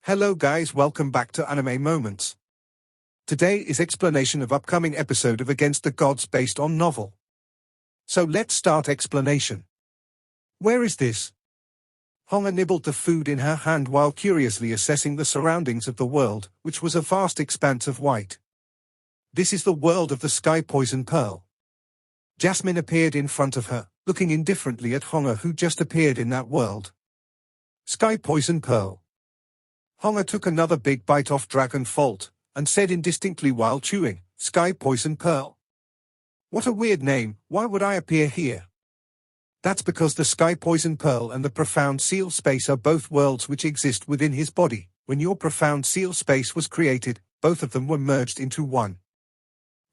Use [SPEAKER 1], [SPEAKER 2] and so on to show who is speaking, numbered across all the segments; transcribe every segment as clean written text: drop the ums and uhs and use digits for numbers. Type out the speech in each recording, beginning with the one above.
[SPEAKER 1] Hello guys, welcome back to Anime Moments. Today is explanation of upcoming episode of Against the Gods based on novel. So let's start explanation. Where is this? Honga nibbled the food in her hand while curiously assessing the surroundings of the world, which was a vast expanse of white. This is the world of the sky poison pearl. Jasmine appeared in front of her, looking indifferently at Honga who just appeared in that world. Sky poison pearl. Honga took another big bite off Dragon Fault, and said indistinctly while chewing, Sky Poison Pearl. What a weird name, why would I appear here? That's because the Sky Poison Pearl and the Profound Seal Space are both worlds which exist within his body. When your Profound Seal Space was created, both of them were merged into one.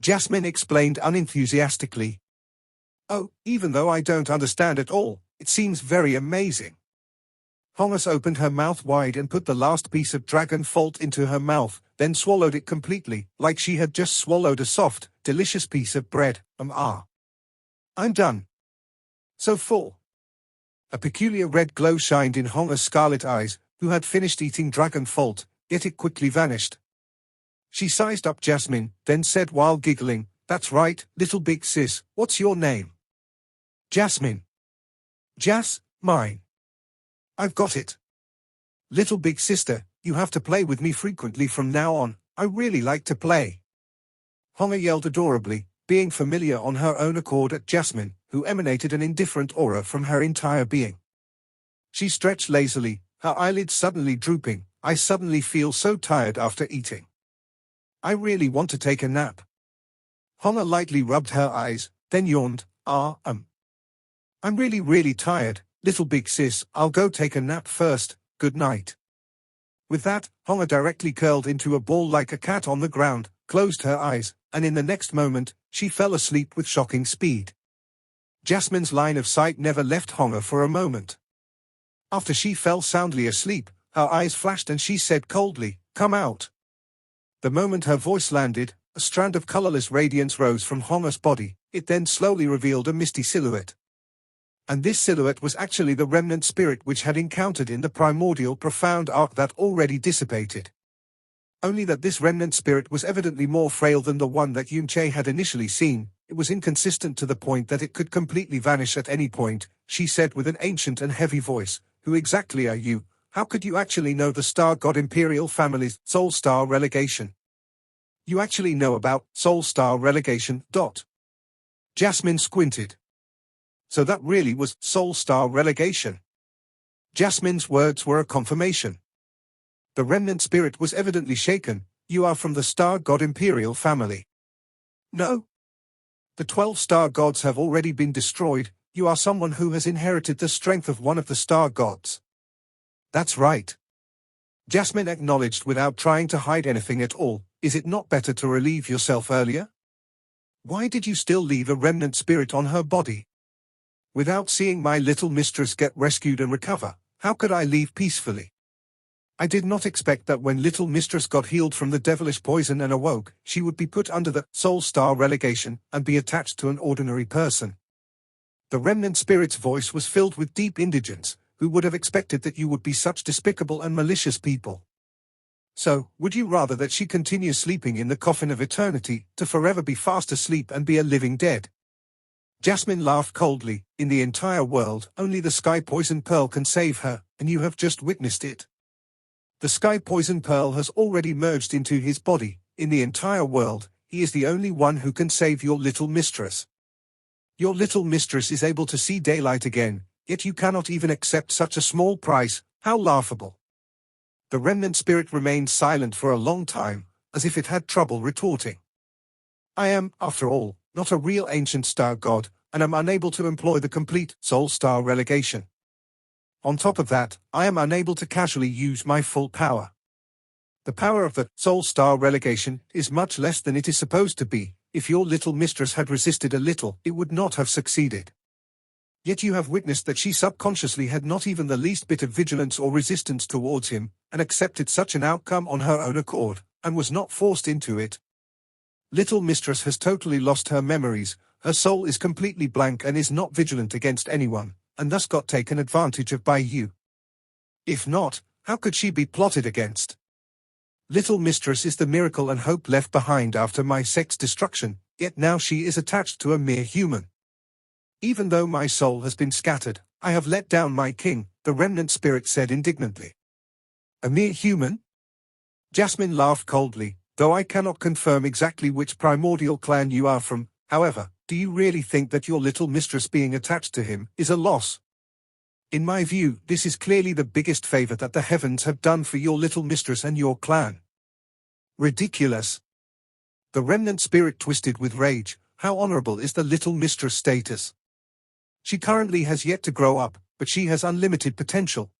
[SPEAKER 1] Jasmine explained unenthusiastically. Oh, even though I don't understand at all, it seems very amazing. Honga opened her mouth wide and put the last piece of Dragon Fault into her mouth, then swallowed it completely, like she had just swallowed a soft, delicious piece of bread. I'm done. So full. A peculiar red glow shined in Honga's scarlet eyes, who had finished eating Dragon Fault, yet it quickly vanished. She sized up Jasmine, then said while giggling, That's right, little big sis, what's your name? Jasmine. Mine. I've got it. Little big sister, you have to play with me frequently from now on, I really like to play. Honga yelled adorably, being familiar on her own accord at Jasmine, who emanated an indifferent aura from her entire being. She stretched lazily, her eyelids suddenly drooping. I suddenly feel so tired after eating. I really want to take a nap. Honga lightly rubbed her eyes, then yawned, I'm really tired. Little big sis, I'll go take a nap first, good night. With that, Honga directly curled into a ball like a cat on the ground, closed her eyes, and in the next moment, she fell asleep with shocking speed. Jasmine's line of sight never left Honga for a moment. After she fell soundly asleep, her eyes flashed and she said coldly, Come out. The moment her voice landed, a strand of colorless radiance rose from Honga's body, it then slowly revealed a misty silhouette. And this silhouette was actually the remnant spirit which had encountered in the primordial profound arc that already dissipated. Only that this remnant spirit was evidently more frail than the one that Yunche had initially seen. It was inconsistent to the point that it could completely vanish at any point. She said with an ancient and heavy voice, Who exactly are you? How could you actually know the Star God Imperial family's Soul Star relegation? You actually know about Soul Star relegation. Jasmine squinted. So that really was Soul Star relegation. Jasmine's words were a confirmation. The remnant spirit was evidently shaken. You are from the Star God Imperial family. No. The 12 star gods have already been destroyed. You are someone who has inherited the strength of one of the star gods. That's right. Jasmine acknowledged without trying to hide anything at all. Is it not better to relieve yourself earlier? Why did you still leave a remnant spirit on her body? Without seeing my little mistress get rescued and recover, how could I leave peacefully? I did not expect that when little mistress got healed from the devilish poison and awoke, she would be put under the Soul Star relegation and be attached to an ordinary person. The remnant spirit's voice was filled with deep indigence. Who would have expected that you would be such despicable and malicious people? So, would you rather that she continue sleeping in the coffin of eternity, to forever be fast asleep and be a living dead? Jasmine laughed coldly. In the entire world, only the Sky Poison Pearl can save her, and you have just witnessed it. The Sky Poison Pearl has already merged into his body. In the entire world, he is the only one who can save your little mistress. Your little mistress is able to see daylight again, yet you cannot even accept such a small price. How laughable. The remnant spirit remained silent for a long time, as if it had trouble retorting. I am, after all, not a real ancient star god, and am unable to employ the complete Soul Star relegation. On top of that, I am unable to casually use my full power. The power of the Soul Star relegation is much less than it is supposed to be. If your little mistress had resisted a little, it would not have succeeded. Yet you have witnessed that she subconsciously had not even the least bit of vigilance or resistance towards him, and accepted such an outcome on her own accord, and was not forced into it. Little mistress has totally lost her memories, her soul is completely blank and is not vigilant against anyone, and thus got taken advantage of by you. If not, How could she be plotted against? Little Mistress is the miracle and hope left behind after my sex destruction, yet now she is attached to a mere human. Even though my soul has been scattered, I have let down my king, the remnant spirit said indignantly. A mere human? Jasmine laughed coldly, though I cannot confirm exactly which primordial clan you are from. However, do you really think that your little mistress being attached to him is a loss? In my view, this is clearly the biggest favor that the heavens have done for your little mistress and your clan. Ridiculous. The remnant spirit twisted with rage. How honorable is the little mistress status? She currently has yet to grow up, but she has unlimited potential.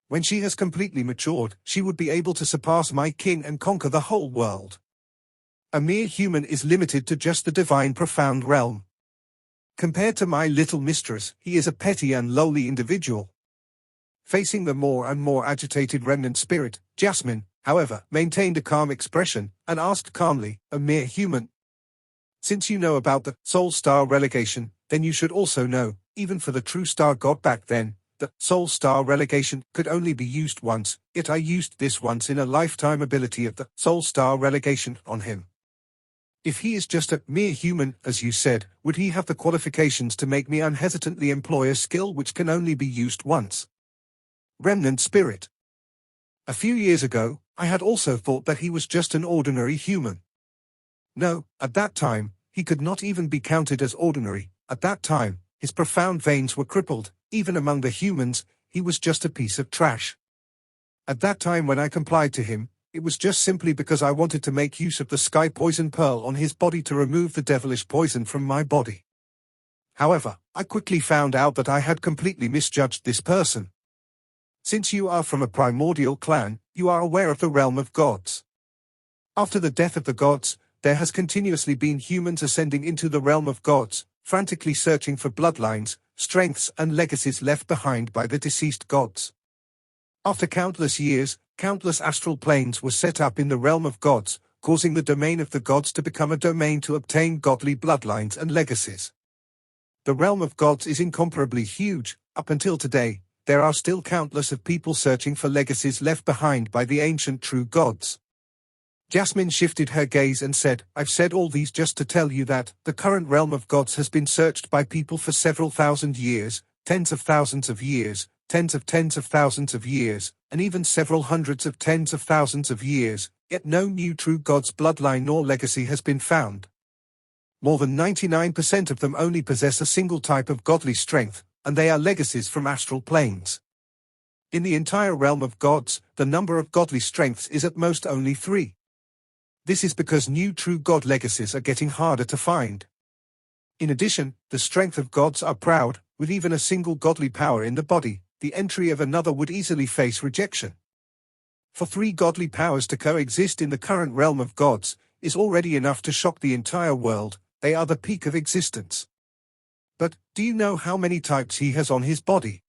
[SPEAKER 1] When she has completely matured, she would be able to surpass my king and conquer the whole world. A mere human is limited to just the divine profound realm. Compared to my little mistress, he is a petty and lowly individual. Facing the more and more agitated remnant spirit, Jasmine, however, maintained a calm expression, and asked calmly, a mere human? Since you know about the Soul Star relegation, then you should also know, even for the true star god back then, the Soul Star relegation could only be used once, yet I used this once in a lifetime ability of the Soul Star relegation on him. If he is just a mere human, as you said, would he have the qualifications to make me unhesitantly employ a skill which can only be used once? Remnant Spirit. A few years ago, I had also thought that he was just an ordinary human. No, at that time, he could not even be counted as ordinary. At that time, his profound veins were crippled. Even among the humans, he was just a piece of trash. At that time when I complied to him, it was just simply because I wanted to make use of the sky poison pearl on his body to remove the devilish poison from my body. However, I quickly found out that I had completely misjudged this person. Since you are from a primordial clan, you are aware of the realm of gods. After the death of the gods, there has continuously been humans ascending into the realm of gods, frantically searching for bloodlines, strengths and legacies left behind by the deceased gods. After countless years, countless astral planes were set up in the realm of gods, causing the domain of the gods to become a domain to obtain godly bloodlines and legacies. The realm of gods is incomparably huge. Up until today, there are still countless of people searching for legacies left behind by the ancient true gods. Jasmine shifted her gaze and said, I've said all these just to tell you that the current realm of gods has been searched by people for several thousand years, tens of thousands of years, tens of thousands of years, and even several hundreds of tens of thousands of years, yet no new true god's bloodline nor legacy has been found. More than 99% of them only possess a single type of godly strength, and they are legacies from astral planes. In the entire realm of gods, the number of godly strengths is at most only 3. This is because new true god legacies are getting harder to find. In addition, the strength of gods are proud. With even a single godly power in the body, the entry of another would easily face rejection. For 3 godly powers to coexist in the current realm of gods is already enough to shock the entire world. They are the peak of existence. But, do you know how many types he has on his body?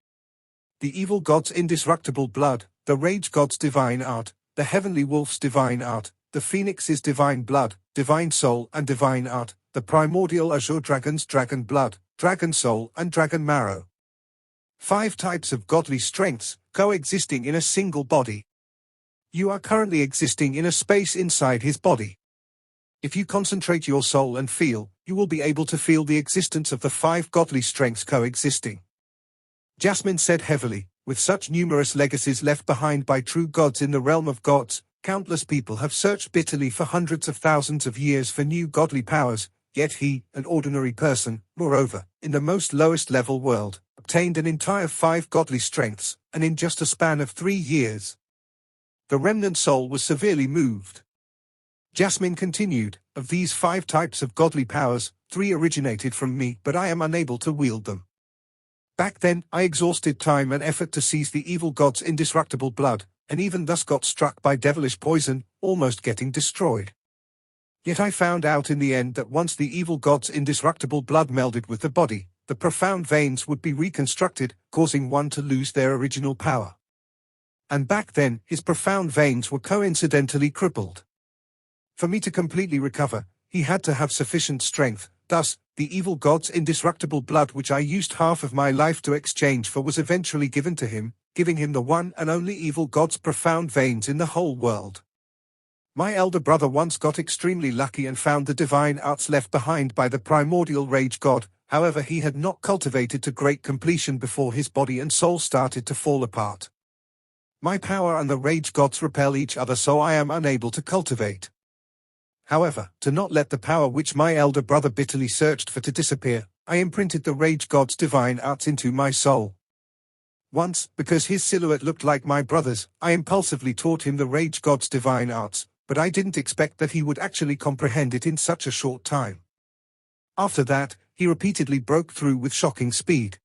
[SPEAKER 1] The evil god's indestructible blood, the rage god's divine art, the heavenly wolf's divine art, the phoenix's divine blood, divine soul and divine art, the primordial azure dragon's dragon blood, dragon soul and dragon marrow. 5 types of godly strengths, coexisting in a single body. You are currently existing in a space inside his body. If you concentrate your soul and feel, you will be able to feel the existence of the 5 godly strengths coexisting. Jasmine said heavily, with such numerous legacies left behind by true gods in the realm of gods, countless people have searched bitterly for hundreds of thousands of years for new godly powers, yet he, an ordinary person, moreover, in the most lowest level world, obtained an entire 5 godly strengths, and in just a span of 3 years. The remnant soul was severely moved. Jasmine continued, of these 5 types of godly powers, 3 originated from me, but I am unable to wield them. Back then, I exhausted time and effort to seize the evil god's indestructible blood, and even thus got struck by devilish poison, almost getting destroyed. Yet I found out in the end that once the evil god's indestructible blood melded with the body, the profound veins would be reconstructed, causing one to lose their original power. And back then, his profound veins were coincidentally crippled. For me to completely recover, he had to have sufficient strength. Thus, the evil god's indestructible blood which I used half of my life to exchange for was eventually given to him, giving him the one and only evil god's profound veins in the whole world. My elder brother once got extremely lucky and found the divine arts left behind by the primordial rage god. However, he had not cultivated to great completion before his body and soul started to fall apart. My power and the rage gods repel each other, so I am unable to cultivate. However, to not let the power which my elder brother bitterly searched for to disappear, I imprinted the rage god's divine arts into my soul. Once, because his silhouette looked like my brother's, I impulsively taught him the rage god's divine arts, but I didn't expect that he would actually comprehend it in such a short time. After that, he repeatedly broke through with shocking speed.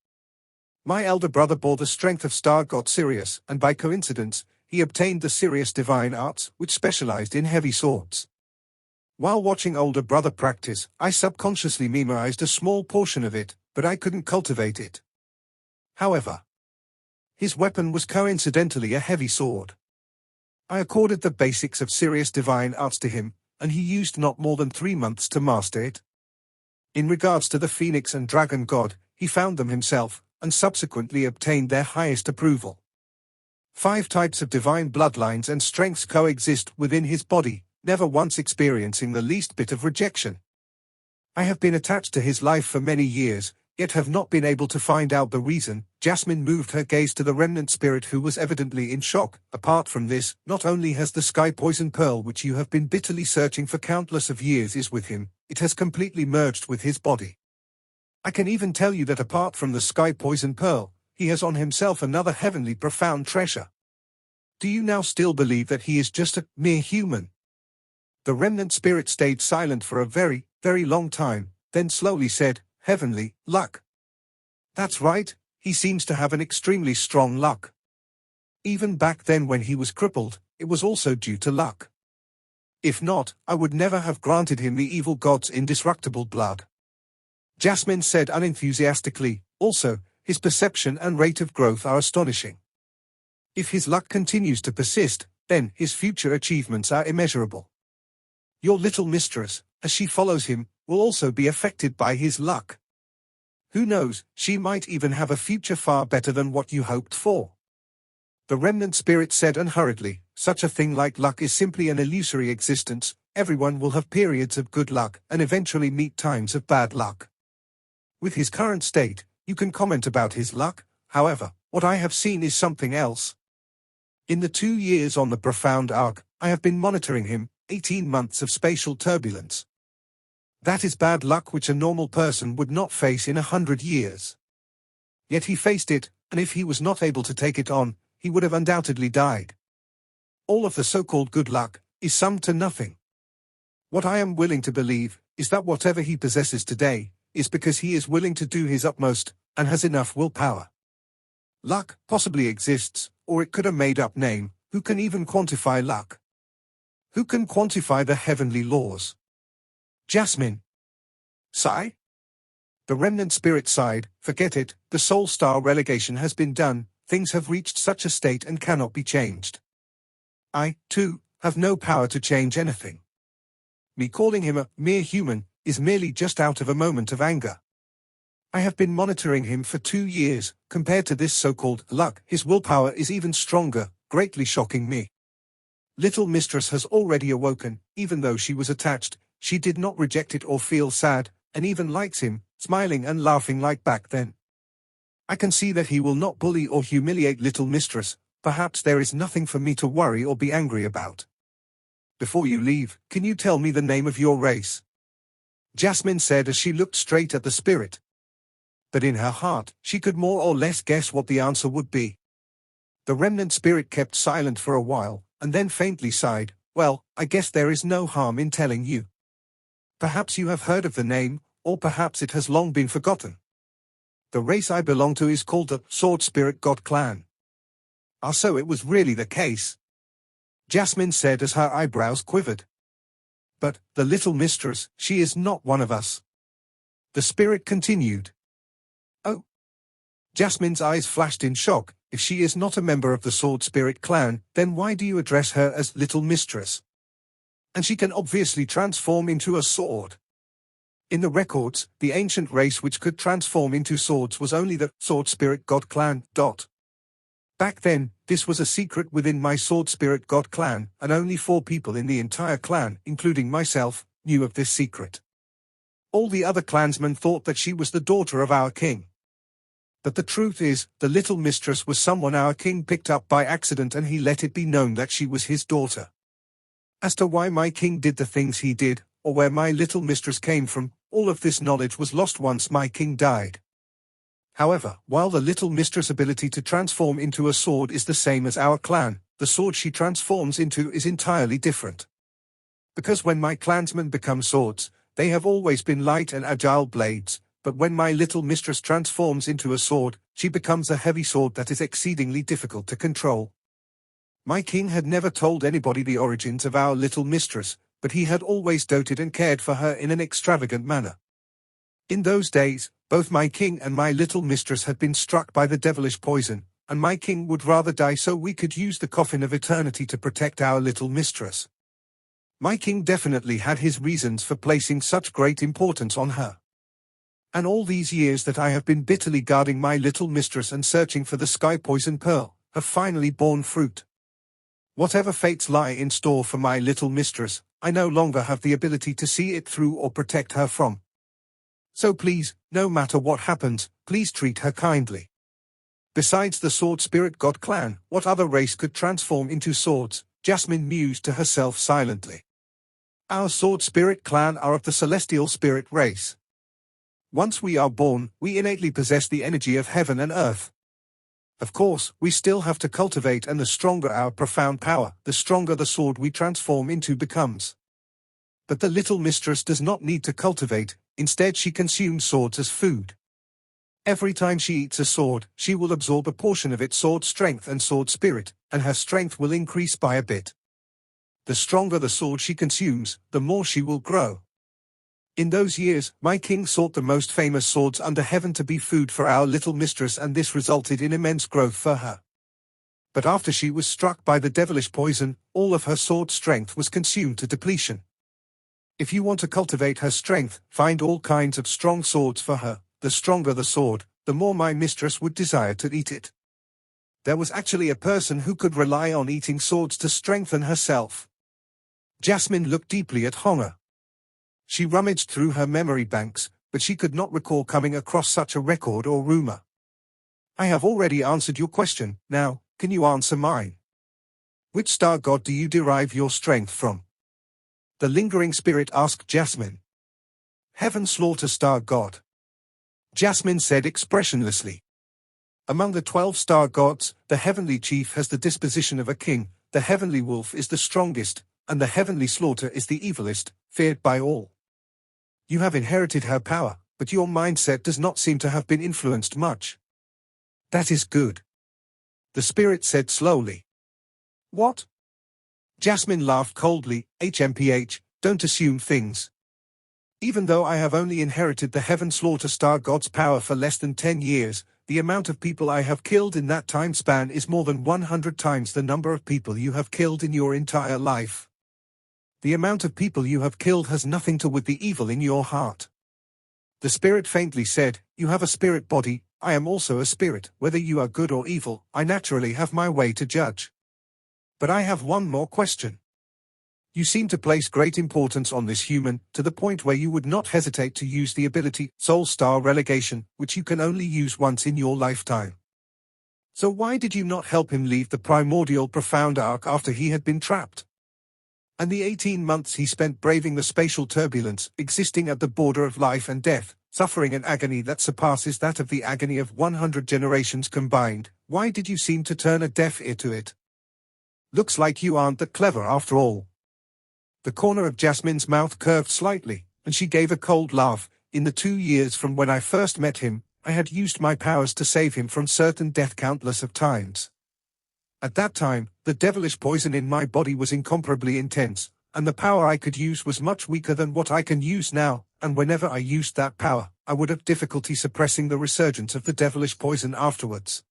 [SPEAKER 1] My elder brother bore the strength of star god Sirius, and by coincidence, he obtained the Sirius divine arts, which specialized in heavy swords. While watching older brother practice, I subconsciously memorized a small portion of it, but I couldn't cultivate it. However, his weapon was coincidentally a heavy sword. I accorded the basics of Sirius divine arts to him, and he used not more than 3 months to master it. In regards to the Phoenix and Dragon God, he found them himself, and subsequently obtained their highest approval. 5 types of divine bloodlines and strengths coexist within his body, never once experiencing the least bit of rejection. I have been attached to his life for many years, yet have not been able to find out the reason. Jasmine moved her gaze to the remnant spirit, who was evidently in shock. Apart from this, not only has the sky poison pearl which you have been bitterly searching for countless of years is with him, it has completely merged with his body. I can even tell you that apart from the sky poison pearl, he has on himself another heavenly profound treasure. Do you now still believe that he is just a mere human? The remnant spirit stayed silent for a very, very long time, then slowly said, "Heavenly luck." That's right, he seems to have an extremely strong luck. Even back then when he was crippled, it was also due to luck. If not, I would never have granted him the evil god's indestructible blood. Jasmine said unenthusiastically, also, his perception and rate of growth are astonishing. If his luck continues to persist, then his future achievements are immeasurable. Your little mistress, as she follows him, will also be affected by his luck. Who knows, she might even have a future far better than what you hoped for. The remnant spirit said unhurriedly, such a thing like luck is simply an illusory existence. Everyone will have periods of good luck and eventually meet times of bad luck. With his current state, you can comment about his luck. However, what I have seen is something else. In the 2 years on the profound arc, I have been monitoring him, 18 months of spatial turbulence. That is bad luck which a normal person would not face in 100 years. Yet he faced it, and if he was not able to take it on, he would have undoubtedly died. All of the so-called good luck is summed to nothing. What I am willing to believe is that whatever he possesses today is because he is willing to do his utmost and has enough willpower. Luck possibly exists, or it could a made-up name. Who can even quantify luck? Who can quantify the heavenly laws? Jasmine. Sigh? The remnant spirit sighed. Forget it, the soul star relegation has been done, things have reached such a state and cannot be changed. I, too, have no power to change anything. Me calling him a mere human is merely just out of a moment of anger. I have been monitoring him for 2 years. Compared to this so-called luck, his willpower is even stronger, greatly shocking me. Little mistress has already awoken. Even though she was attached, she did not reject it or feel sad, and even likes him, smiling and laughing like back then. I can see that he will not bully or humiliate little mistress. Perhaps there is nothing for me to worry or be angry about. Before you leave, can you tell me the name of your race? Jasmine said as she looked straight at the spirit. But in her heart, she could more or less guess what the answer would be. The remnant spirit kept silent for a while, and then faintly sighed. Well, I guess there is no harm in telling you. Perhaps you have heard of the name, or perhaps it has long been forgotten. The race I belong to is called the Sword Spirit God Clan. Ah, so it was really the case. Jasmine said as her eyebrows quivered. But, the little mistress, she is not one of us. The spirit continued. Oh. Jasmine's eyes flashed in shock. If she is not a member of the Sword Spirit clan, then why do you address her as little mistress? And she can obviously transform into a sword. In the records, the ancient race which could transform into swords was only the Sword Spirit God clan. Back then, this was a secret within my Sword Spirit God clan, and only 4 people in the entire clan, including myself, knew of this secret. All the other clansmen thought that she was the daughter of our king. But the truth is, the little mistress was someone our king picked up by accident, and he let it be known that she was his daughter. As to why my king did the things he did, or where my little mistress came from, all of this knowledge was lost once my king died. However, while the little mistress' ability to transform into a sword is the same as our clan, the sword she transforms into is entirely different. Because when my clansmen become swords, they have always been light and agile blades, but when my little mistress transforms into a sword, she becomes a heavy sword that is exceedingly difficult to control. My king had never told anybody the origins of our little mistress, but he had always doted and cared for her in an extravagant manner. In those days, both my king and my little mistress had been struck by the devilish poison, and my king would rather die so we could use the coffin of eternity to protect our little mistress. My king definitely had his reasons for placing such great importance on her. And all these years that I have been bitterly guarding my little mistress and searching for the sky poison pearl, have finally borne fruit. Whatever fates lie in store for my little mistress, I no longer have the ability to see it through or protect her from. So please, no matter what happens, please treat her kindly. Besides the Sword Spirit God clan, what other race could transform into swords? Jasmine mused to herself silently. Our Sword Spirit clan are of the Celestial Spirit race. Once we are born, we innately possess the energy of heaven and earth. Of course, we still have to cultivate, and the stronger our profound power, the stronger the sword we transform into becomes. But the little mistress does not need to cultivate, instead she consumes swords as food. Every time she eats a sword, she will absorb a portion of its sword strength and sword spirit, and her strength will increase by a bit. The stronger the sword she consumes, the more she will grow. In those years, my king sought the most famous swords under heaven to be food for our little mistress, and this resulted in immense growth for her. But after she was struck by the devilish poison, all of her sword strength was consumed to depletion. If you want to cultivate her strength, find all kinds of strong swords for her. The stronger the sword, the more my mistress would desire to eat it. There was actually a person who could rely on eating swords to strengthen herself. Jasmine looked deeply at Honga. She rummaged through her memory banks, but she could not recall coming across such a record or rumor. I have already answered your question, now, can you answer mine? Which star god do you derive your strength from? The lingering spirit asked Jasmine. Heaven Slaughter Star God. Jasmine said expressionlessly. Among the 12 star gods, the heavenly chief has the disposition of a king, the heavenly wolf is the strongest, and the heavenly slaughter is the evilest, feared by all. You have inherited her power, but your mindset does not seem to have been influenced much. That is good. The spirit said slowly. What? Jasmine laughed coldly. HMPH, don't assume things. Even though I have only inherited the Heaven Slaughter Star God's power for less than 10 years, the amount of people I have killed in that time span is more than 100 times the number of people you have killed in your entire life. The amount of people you have killed has nothing to do with the evil in your heart. The spirit faintly said, you have a spirit body, I am also a spirit. Whether you are good or evil, I naturally have my way to judge. But I have one more question. You seem to place great importance on this human, to the point where you would not hesitate to use the ability, Soul Star Relegation, which you can only use once in your lifetime. So why did you not help him leave the primordial profound arc after he had been trapped? And the 18 months he spent braving the spatial turbulence, existing at the border of life and death, suffering an agony that surpasses that of the agony of 100 generations combined, why did you seem to turn a deaf ear to it? Looks like you aren't that clever after all. The corner of Jasmine's mouth curved slightly, and she gave a cold laugh. In the 2 years from when I first met him, I had used my powers to save him from certain death countless of times. At that time, the devilish poison in my body was incomparably intense, and the power I could use was much weaker than what I can use now, and whenever I used that power, I would have difficulty suppressing the resurgence of the devilish poison afterwards.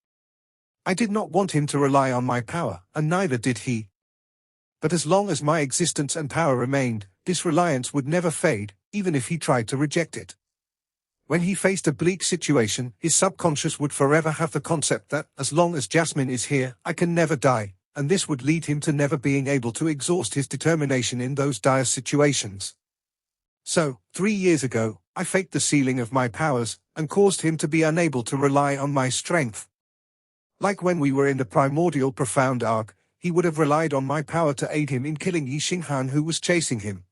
[SPEAKER 1] I did not want him to rely on my power, and neither did he. But as long as my existence and power remained, this reliance would never fade, even if he tried to reject it. When he faced a bleak situation, his subconscious would forever have the concept that, as long as Jasmine is here, I can never die, and this would lead him to never being able to exhaust his determination in those dire situations. So, 3 years ago, I faked the ceiling of my powers, and caused him to be unable to rely on my strength. Like when we were in the primordial profound arc, he would have relied on my power to aid him in killing Yi Xinghan who was chasing him.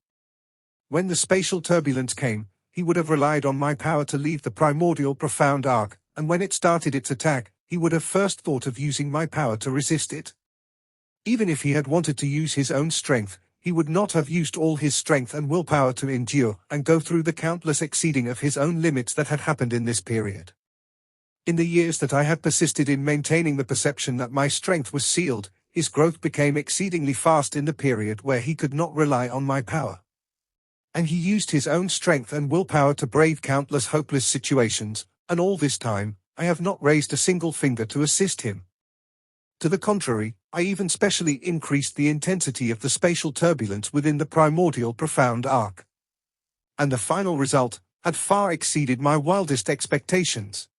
[SPEAKER 1] When the spatial turbulence came, he would have relied on my power to leave the primordial profound arc, and when it started its attack, he would have first thought of using my power to resist it. Even if he had wanted to use his own strength, he would not have used all his strength and willpower to endure and go through the countless exceeding of his own limits that had happened in this period. In the years that I had persisted in maintaining the perception that my strength was sealed, his growth became exceedingly fast in the period where he could not rely on my power. And he used his own strength and willpower to brave countless hopeless situations, and all this time, I have not raised a single finger to assist him. To the contrary, I even specially increased the intensity of the spatial turbulence within the primordial profound arc. And the final result had far exceeded my wildest expectations.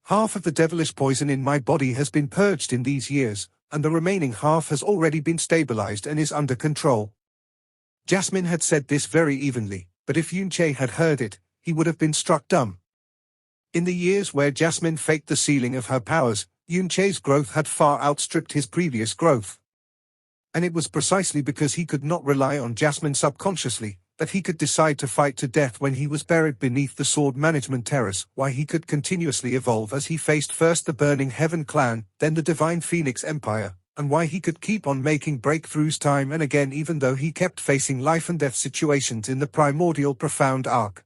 [SPEAKER 1] Half of the devilish poison in my body has been purged in these years, and the remaining half has already been stabilized and is under control. Jasmine had said this very evenly, but if Yunche had heard it, he would have been struck dumb. In the years where Jasmine faked the ceiling of her powers, Yunche's growth had far outstripped his previous growth. And it was precisely because he could not rely on Jasmine subconsciously, that he could decide to fight to death when he was buried beneath the sword management terrace, why he could continuously evolve as he faced first the Burning Heaven clan, then the Divine Phoenix Empire, and why he could keep on making breakthroughs time and again even though he kept facing life and death situations in the primordial profound arc.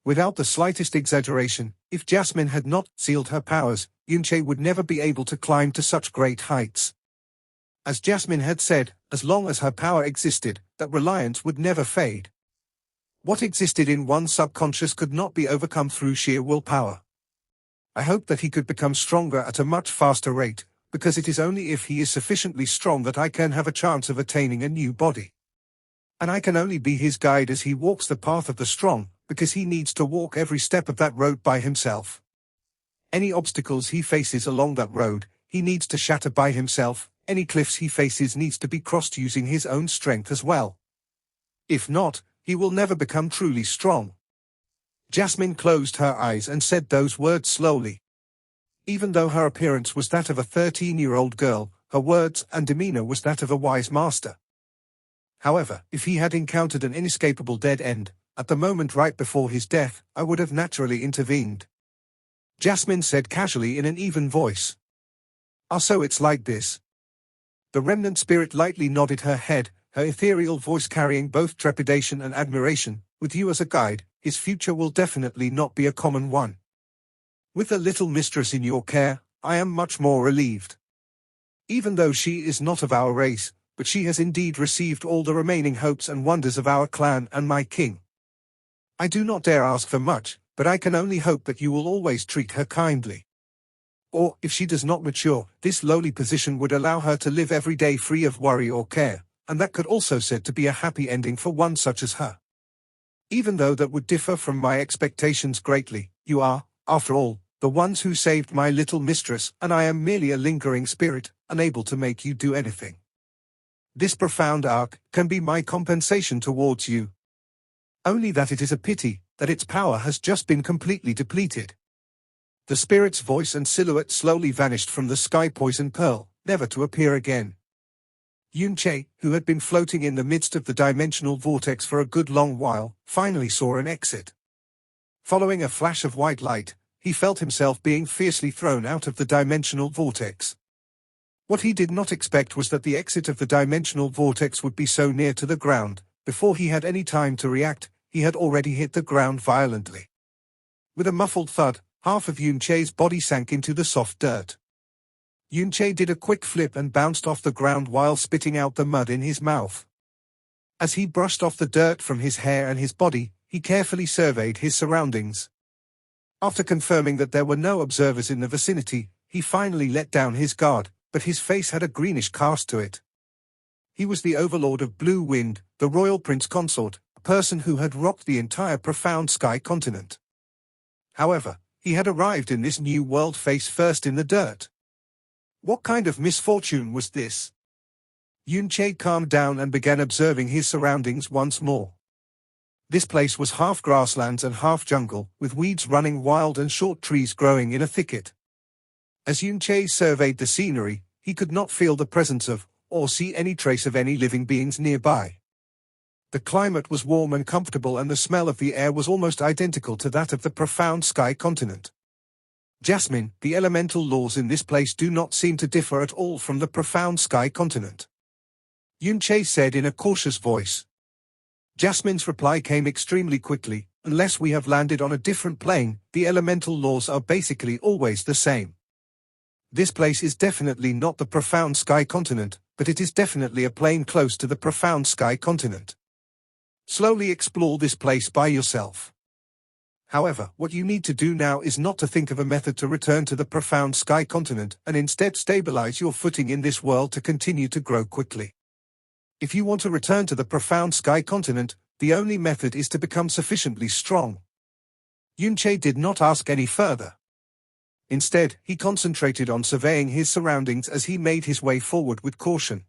[SPEAKER 1] Without the slightest exaggeration, if Jasmine had not sealed her powers, Yunche would never be able to climb to such great heights. As Jasmine had said, as long as her power existed, that reliance would never fade. What existed in one's subconscious could not be overcome through sheer willpower. I hope that he could become stronger at a much faster rate, because it is only if he is sufficiently strong that I can have a chance of attaining a new body. And I can only be his guide as he walks the path of the strong, because he needs to walk every step of that road by himself. Any obstacles he faces along that road, he needs to shatter by himself. Any cliffs he faces needs to be crossed using his own strength as well. If not, he will never become truly strong. Jasmine closed her eyes and said those words slowly. Even though her appearance was that of a 13-year-old girl, her words and demeanor was that of a wise master. However, if he had encountered an inescapable dead end, at the moment right before his death, I would have naturally intervened. Jasmine said casually in an even voice. So it's like this. The remnant spirit lightly nodded her head, her ethereal voice carrying both trepidation and admiration. With you as a guide, his future will definitely not be a common one. With the little mistress in your care, I am much more relieved. Even though she is not of our race, but she has indeed received all the remaining hopes and wonders of our clan and my king. I do not dare ask for much, but I can only hope that you will always treat her kindly. Or, if she does not mature, this lowly position would allow her to live every day free of worry or care, and that could also said to be a happy ending for one such as her. Even though that would differ from my expectations greatly, you are, after all, the ones who saved my little mistress, and I am merely a lingering spirit, unable to make you do anything. This profound arc can be my compensation towards you. Only that it is a pity that its power has just been completely depleted. The spirit's voice and silhouette slowly vanished from the sky poison pearl, never to appear again. Yunche, who had been floating in the midst of the dimensional vortex for a good long while, finally saw an exit. Following a flash of white light, he felt himself being fiercely thrown out of the dimensional vortex. What he did not expect was that the exit of the dimensional vortex would be so near to the ground. Before he had any time to react, he had already hit the ground violently. With a muffled thud, half of Yunche's body sank into the soft dirt. Yunche did a quick flip and bounced off the ground while spitting out the mud in his mouth. As he brushed off the dirt from his hair and his body, he carefully surveyed his surroundings. After confirming that there were no observers in the vicinity, he finally let down his guard, but his face had a greenish cast to it. He was the overlord of Blue Wind, the royal prince consort, a person who had rocked the entire profound sky continent. However, he had arrived in this new world face first in the dirt. What kind of misfortune was this? Yunche calmed down and began observing his surroundings once more. This place was half grasslands and half jungle, with weeds running wild and short trees growing in a thicket. As Yunche surveyed the scenery, he could not feel the presence of, or see any trace of any living beings nearby. The climate was warm and comfortable, and the smell of the air was almost identical to that of the profound sky continent. Jasmine, the elemental laws in this place do not seem to differ at all from the profound sky continent, Yunche said in a cautious voice. Jasmine's reply came extremely quickly. Unless we have landed on a different plane, the elemental laws are basically always the same. This place is definitely not the profound sky continent, but it is definitely a plane close to the profound sky continent. Slowly explore this place by yourself. However, what you need to do now is not to think of a method to return to the profound sky continent, and instead stabilize your footing in this world to continue to grow quickly. If you want to return to the profound sky continent, the only method is to become sufficiently strong. Yunche did not ask any further. Instead, he concentrated on surveying his surroundings as he made his way forward with caution.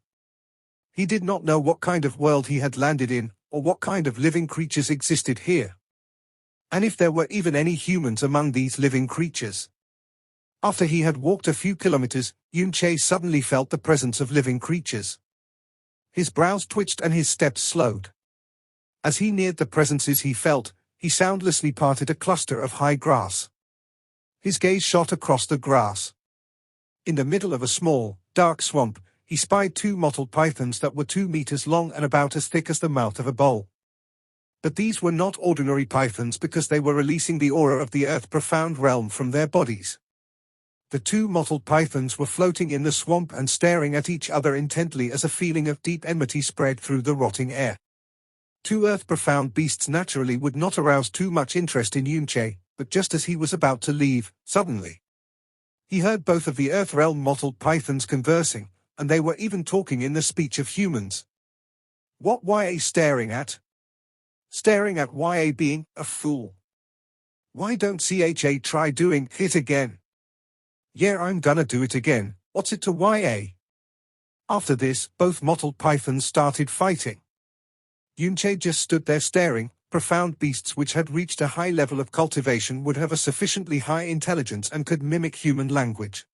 [SPEAKER 1] He did not know what kind of world he had landed in, or what kind of living creatures existed here. And if there were even any humans among these living creatures. After he had walked a few kilometers, Yunche suddenly felt the presence of living creatures. His brows twitched and his steps slowed. As he neared the presences he felt, he soundlessly parted a cluster of high grass. His gaze shot across the grass. In the middle of a small, dark swamp, he spied two mottled pythons that were 2 meters long and about as thick as the mouth of a bowl. But these were not ordinary pythons because they were releasing the aura of the earth profound realm from their bodies. The two mottled pythons were floating in the swamp and staring at each other intently as a feeling of deep enmity spread through the rotting air. Two earth-profound beasts naturally would not arouse too much interest in Yunche, but just as he was about to leave, suddenly, he heard both of the earth realm mottled pythons conversing, and they were even talking in the speech of humans. What YA staring at? Staring at YA being a fool. Why don't CHA try doing it again? Yeah, I'm gonna do it again. What's it to YA? After this, both mottled pythons started fighting. Yunche just stood there staring. Profound beasts which had reached a high level of cultivation would have a sufficiently high intelligence and could mimic human language.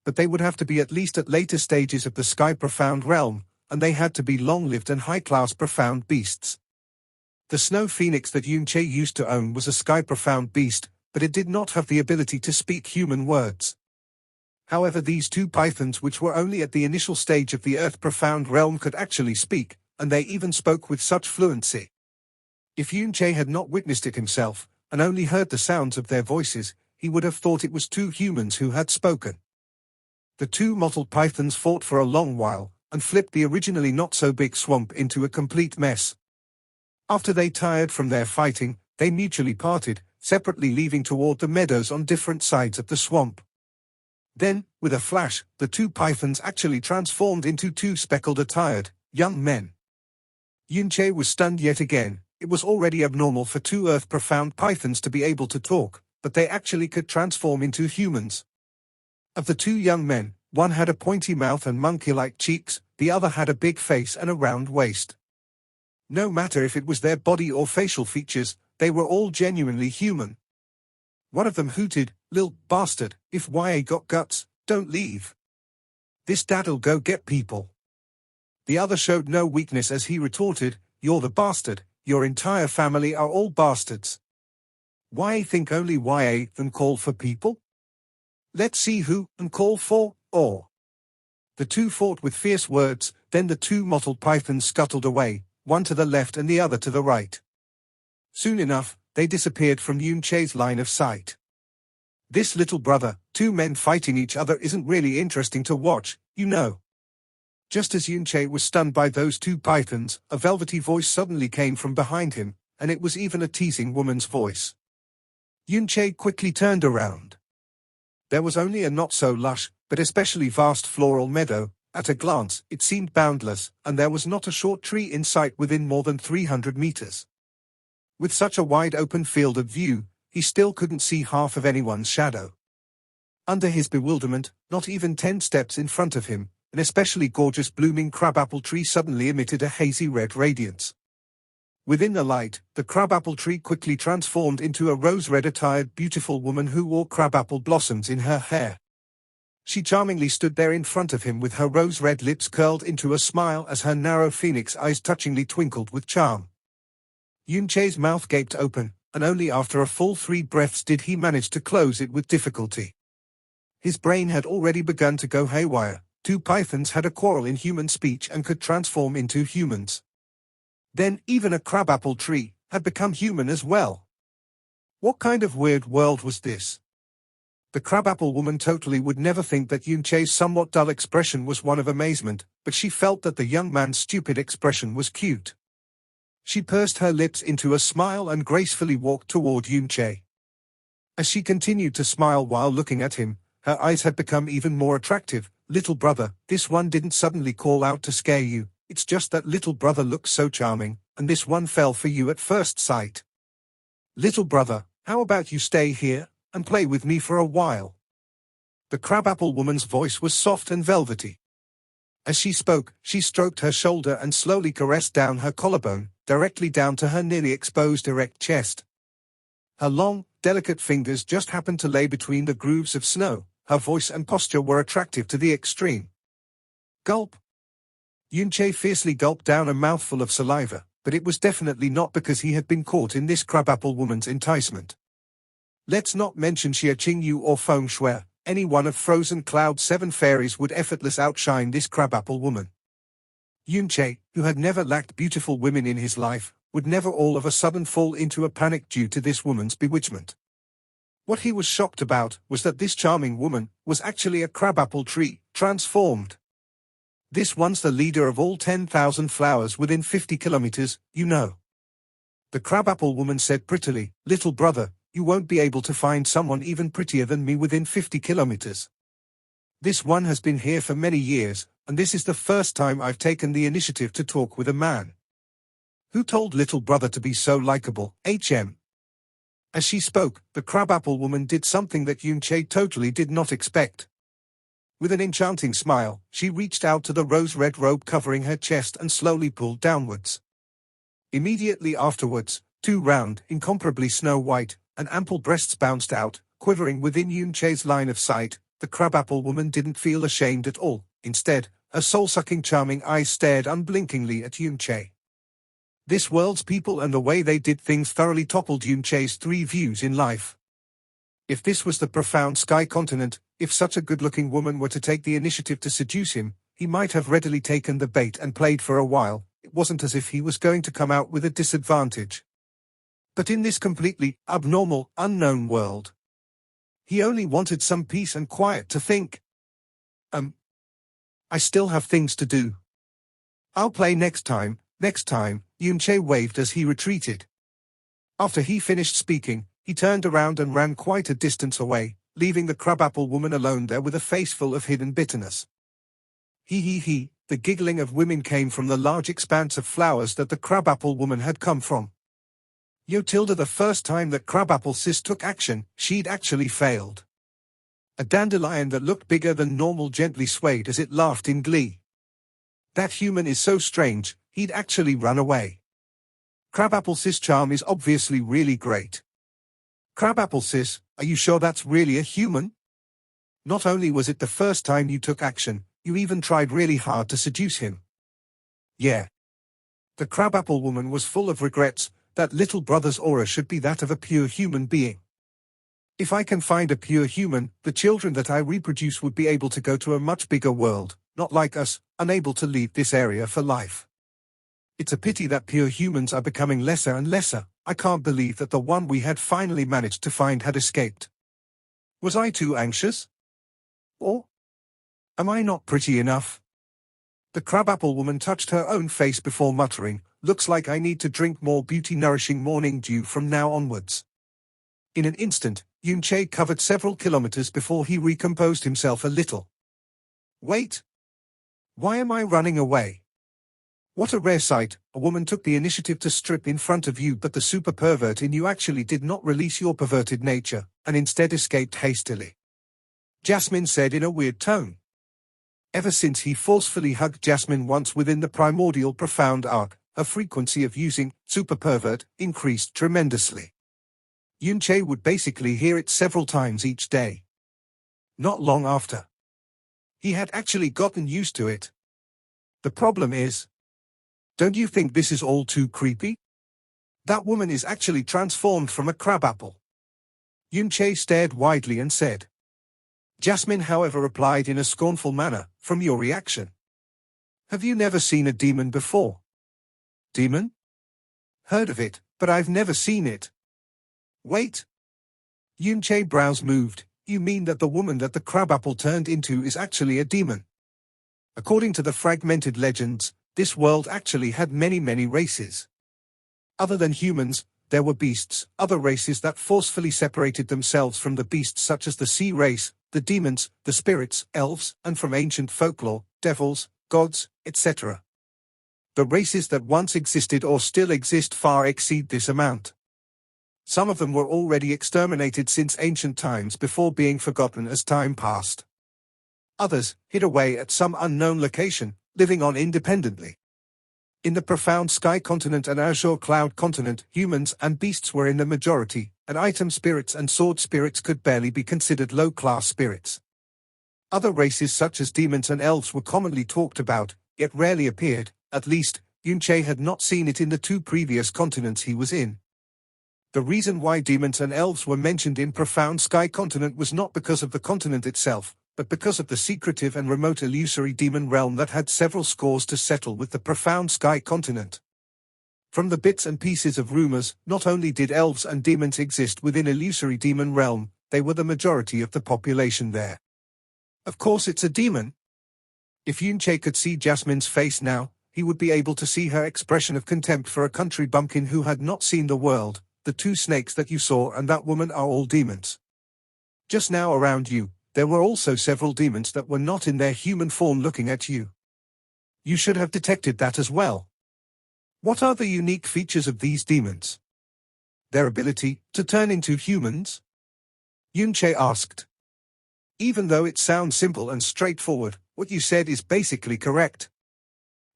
[SPEAKER 1] But they would have to be at least at later stages of the sky profound realm, and they had to be long-lived and high-class profound beasts. The snow phoenix that Yunche used to own was a sky profound beast, but it did not have the ability to speak human words. However, these two pythons which were only at the initial stage of the earth profound realm could actually speak, and they even spoke with such fluency. If Yunche had not witnessed it himself, and only heard the sounds of their voices, he would have thought it was two humans who had spoken. The two mottled pythons fought for a long while, and flipped the originally not-so-big swamp into a complete mess. After they tired from their fighting, they mutually parted, separately leaving toward the meadows on different sides of the swamp. Then, with a flash, the two pythons actually transformed into two speckled attired, young men. Yunche was stunned yet again. It was already abnormal for two earth-profound pythons to be able to talk, but they actually could transform into humans. Of the two young men, one had a pointy mouth and monkey-like cheeks, the other had a big face and a round waist. No matter if it was their body or facial features, they were all genuinely human. One of them hooted, "Lil bastard, if YA got guts, don't leave. This dad'll go get people." The other showed no weakness as he retorted, "You're the bastard. Your entire family are all bastards. Why think only YA then call for people? Let's see who and call for, or." The two fought with fierce words, then the two mottled pythons scuttled away, one to the left and the other to the right. Soon enough, they disappeared from Yunche's line of sight. This little brother, two men fighting each other isn't really interesting to watch, you know. Just as Yunche was stunned by those two pythons, a velvety voice suddenly came from behind him, and it was even a teasing woman's voice. Yunche quickly turned around. There was only a not-so-lush, but especially vast floral meadow. At a glance, it seemed boundless, and there was not a short tree in sight within more than 300 meters. With such a wide open field of view, he still couldn't see half of anyone's shadow. Under his bewilderment, not even 10 steps in front of him, an especially gorgeous blooming crabapple tree suddenly emitted a hazy red radiance. Within the light, the crabapple tree quickly transformed into a rose-red attired beautiful woman who wore crabapple blossoms in her hair. She charmingly stood there in front of him with her rose-red lips curled into a smile as her narrow phoenix eyes touchingly twinkled with charm. Yunche's mouth gaped open, and only after a full 3 breaths did he manage to close it with difficulty. His brain had already begun to go haywire. 2 pythons had a quarrel in human speech and could transform into humans. Then even a crabapple tree had become human as well. What kind of weird world was this? The crabapple woman totally would never think that Yunche's somewhat dull expression was one of amazement, but she felt that the young man's stupid expression was cute. She pursed her lips into a smile and gracefully walked toward Yunche. As she continued to smile while looking at him, her eyes had become even more attractive. Little brother, this one didn't suddenly call out to scare you, it's just that little brother looks so charming, and this one fell for you at first sight. Little brother, how about you stay here and play with me for a while? The crabapple woman's voice was soft and velvety. As she spoke, she stroked her shoulder and slowly caressed down her collarbone, directly down to her nearly exposed erect chest. Her long, delicate fingers just happened to lay between the grooves of snow. Her voice and posture were attractive to the extreme. Gulp. Yunche fiercely gulped down a mouthful of saliva, but it was definitely not because he had been caught in this crabapple woman's enticement. Let's not mention Xia Qingyu or Feng Shui, any one of Frozen Cloud's 7 fairies would effortlessly outshine this crabapple woman. Yunche, who had never lacked beautiful women in his life, would never all of a sudden fall into a panic due to this woman's bewitchment. What he was shocked about was that this charming woman was actually a crabapple tree, transformed. This once the leader of all 10,000 flowers within 50 kilometers, you know. The crabapple woman said prettily, little brother, you won't be able to find someone even prettier than me within 50 kilometers. This one has been here for many years, and this is the first time I've taken the initiative to talk with a man. Who told little brother to be so likable, HM? As she spoke, the crabapple woman did something that Yunche totally did not expect. With an enchanting smile, she reached out to the rose-red robe covering her chest and slowly pulled downwards. Immediately afterwards, 2 round, incomparably snow-white, and ample breasts bounced out, quivering within Yunche's line of sight. The crabapple woman didn't feel ashamed at all. Instead, her soul-sucking charming eyes stared unblinkingly at Yunche. This world's people and the way they did things thoroughly toppled Yunche's 3 views in life. If this was the profound sky continent, if such a good-looking woman were to take the initiative to seduce him, he might have readily taken the bait and played for a while. It wasn't as if he was going to come out with a disadvantage. But in this completely abnormal, unknown world, he only wanted some peace and quiet to think. I still have things to do. I'll play next time, Yunche waved as he retreated. After he finished speaking, he turned around and ran quite a distance away, leaving the crabapple woman alone there with a face full of hidden bitterness. He, the giggling of women came from the large expanse of flowers that the crabapple woman had come from. Yotilda, the first time that crabapple sis took action, she'd actually failed. A dandelion that looked bigger than normal gently swayed as it laughed in glee. That human is so strange, he'd actually run away. Crabapple sis' charm is obviously really great. Crabapple sis, are you sure that's really a human? Not only was it the first time you took action, you even tried really hard to seduce him. Yeah. The crabapple woman was full of regrets. That little brother's aura should be that of a pure human being. If I can find a pure human, the children that I reproduce would be able to go to a much bigger world, not like us, unable to leave this area for life. It's a pity that pure humans are becoming lesser and lesser. I can't believe that the one we had finally managed to find had escaped. Was I too anxious? Or am I not pretty enough? The crabapple woman touched her own face before muttering, looks like I need to drink more beauty-nourishing morning dew from now onwards. In an instant, Yunche covered several kilometers before he recomposed himself a little. Wait. Why am I running away? What a rare sight, a woman took the initiative to strip in front of you, but the super pervert in you actually did not release your perverted nature, and instead escaped hastily. Jasmine said in a weird tone. Ever since he forcefully hugged Jasmine once within the primordial profound arc, her frequency of using super pervert increased tremendously. Yunche would basically hear it several times each day. Not long after, he had actually gotten used to it. The problem is, don't you think this is all too creepy? That woman is actually transformed from a crabapple. Yunche stared widely and said. Jasmine, however, replied in a scornful manner, from your reaction. Have you never seen a demon before? Demon? Heard of it, but I've never seen it. Wait. Yunche's brows moved. You mean that the woman that the crabapple turned into is actually a demon? According to the fragmented legends, this world actually had many races. Other than humans, there were beasts, other races that forcefully separated themselves from the beasts, such as the sea race, the demons, the spirits, elves, and from ancient folklore, devils, gods, etc. The races that once existed or still exist far exceed this amount. Some of them were already exterminated since ancient times before being forgotten as time passed. Others, hid away at some unknown location, living on independently. In the profound sky continent and azure cloud continent, humans and beasts were in the majority, and item spirits and sword spirits could barely be considered low-class spirits. Other races such as demons and elves were commonly talked about, yet rarely appeared, at least, Yunche had not seen it in the 2 previous continents he was in. The reason why demons and elves were mentioned in profound sky continent was not because of the continent itself, but because of the secretive and remote illusory demon realm that had several scores to settle with the profound sky continent. From the bits and pieces of rumors, not only did elves and demons exist within illusory demon realm, they were the majority of the population there. Of course it's a demon. If Yunche could see Jasmine's face now, he would be able to see her expression of contempt for a country bumpkin who had not seen the world. The 2 snakes that you saw and that woman are all demons. Just now around you, there were also several demons that were not in their human form looking at you. You should have detected that as well. What are the unique features of these demons? Their ability to turn into humans? Yunche asked. Even though it sounds simple and straightforward, what you said is basically correct.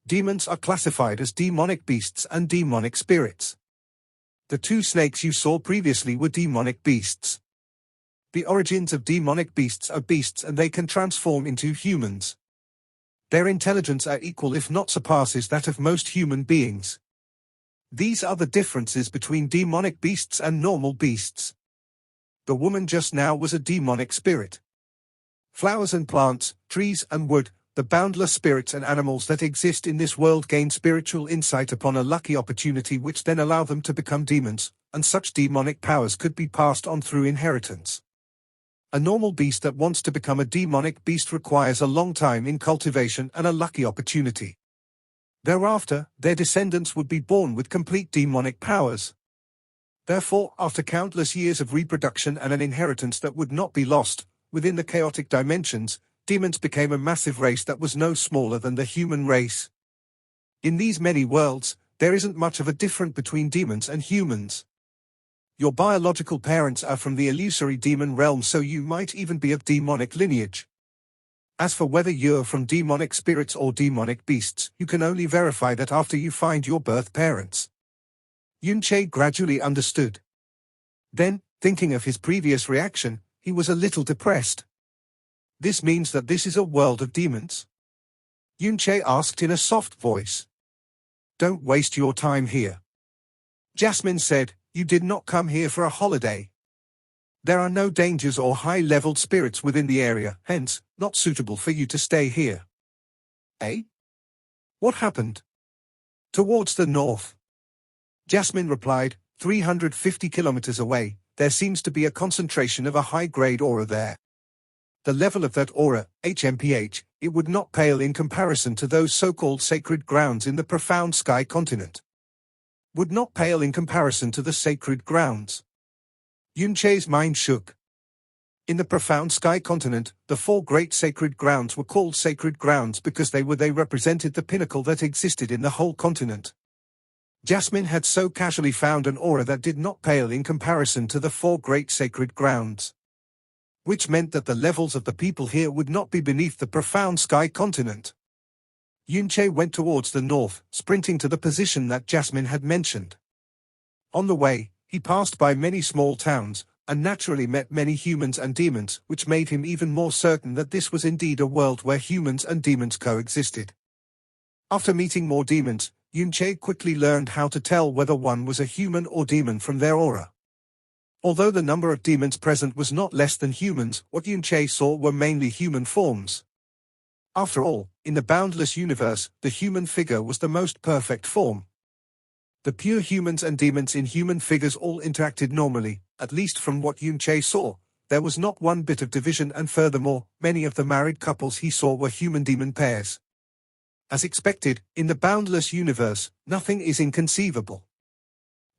[SPEAKER 1] Demons are classified as demonic beasts and demonic spirits. The 2 snakes you saw previously were demonic beasts. The origins of demonic beasts are beasts and they can transform into humans. Their intelligence are equal if not surpasses that of most human beings. These are the differences between demonic beasts and normal beasts. The woman just now was a demonic spirit. Flowers and plants, trees and wood, the boundless spirits and animals that exist in this world gain spiritual insight upon a lucky opportunity which then allow them to become demons, and such demonic powers could be passed on through inheritance. A normal beast that wants to become a demonic beast requires a long time in cultivation and a lucky opportunity. Thereafter, their descendants would be born with complete demonic powers. Therefore, after countless years of reproduction and an inheritance that would not be lost, within the chaotic dimensions, demons became a massive race that was no smaller than the human race. In these many worlds, there isn't much of a difference between demons and humans. Your biological parents are from the illusory demon realm, so you might even be of demonic lineage. As for whether you're from demonic spirits or demonic beasts, you can only verify that after you find your birth parents. Yunche gradually understood. Then, thinking of his previous reaction, he was a little depressed. This means that this is a world of demons? Yunche asked in a soft voice. Don't waste your time here. Jasmine said, you did not come here for a holiday. There are no dangers or high-leveled spirits within the area, hence, not suitable for you to stay here. Eh? What happened? Towards the north. Jasmine replied, 350 kilometers away, there seems to be a concentration of a high-grade aura there. The level of that aura, HMPH, it would not pale in comparison to those so-called sacred grounds in the profound sky continent. Would not pale in comparison to the sacred grounds. Yunche's mind shook. In the profound sky continent, the 4 great sacred grounds were called sacred grounds because they represented the pinnacle that existed in the whole continent. Jasmine had so casually found an aura that did not pale in comparison to the 4 great sacred grounds. Which meant that the levels of the people here would not be beneath the profound sky continent. Yunche went towards the north, sprinting to the position that Jasmine had mentioned. On the way, he passed by many small towns, and naturally met many humans and demons, which made him even more certain that this was indeed a world where humans and demons coexisted. After meeting more demons, Yunche quickly learned how to tell whether one was a human or demon from their aura. Although the number of demons present was not less than humans, what Yunche saw were mainly human forms. After all, in the boundless universe, the human figure was the most perfect form. The pure humans and demons in human figures all interacted normally, at least from what Yunche saw. There was not one bit of division, and furthermore, many of the married couples he saw were human-demon pairs. As expected, in the boundless universe, nothing is inconceivable.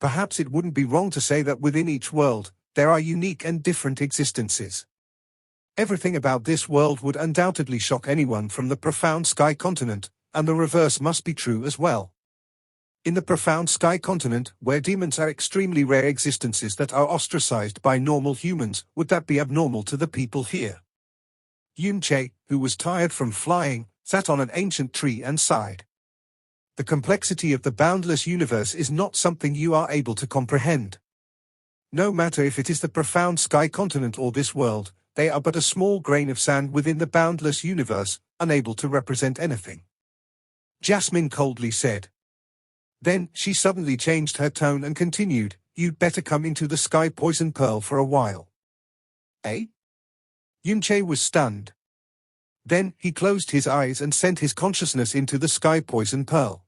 [SPEAKER 1] Perhaps it wouldn't be wrong to say that within each world, there are unique and different existences. Everything about this world would undoubtedly shock anyone from the profound sky continent, and the reverse must be true as well. In the profound sky continent, where demons are extremely rare existences that are ostracized by normal humans, would that be abnormal to the people here? Yunche, who was tired from flying, sat on an ancient tree and sighed. The complexity of the boundless universe is not something you are able to comprehend. No matter if it is the profound sky continent or this world, they are but a small grain of sand within the boundless universe, unable to represent anything. Jasmine coldly said. Then, she suddenly changed her tone and continued, "You'd better come into the sky poison pearl for a while." Eh? Yunche was stunned. Then, he closed his eyes and sent his consciousness into the sky poison pearl.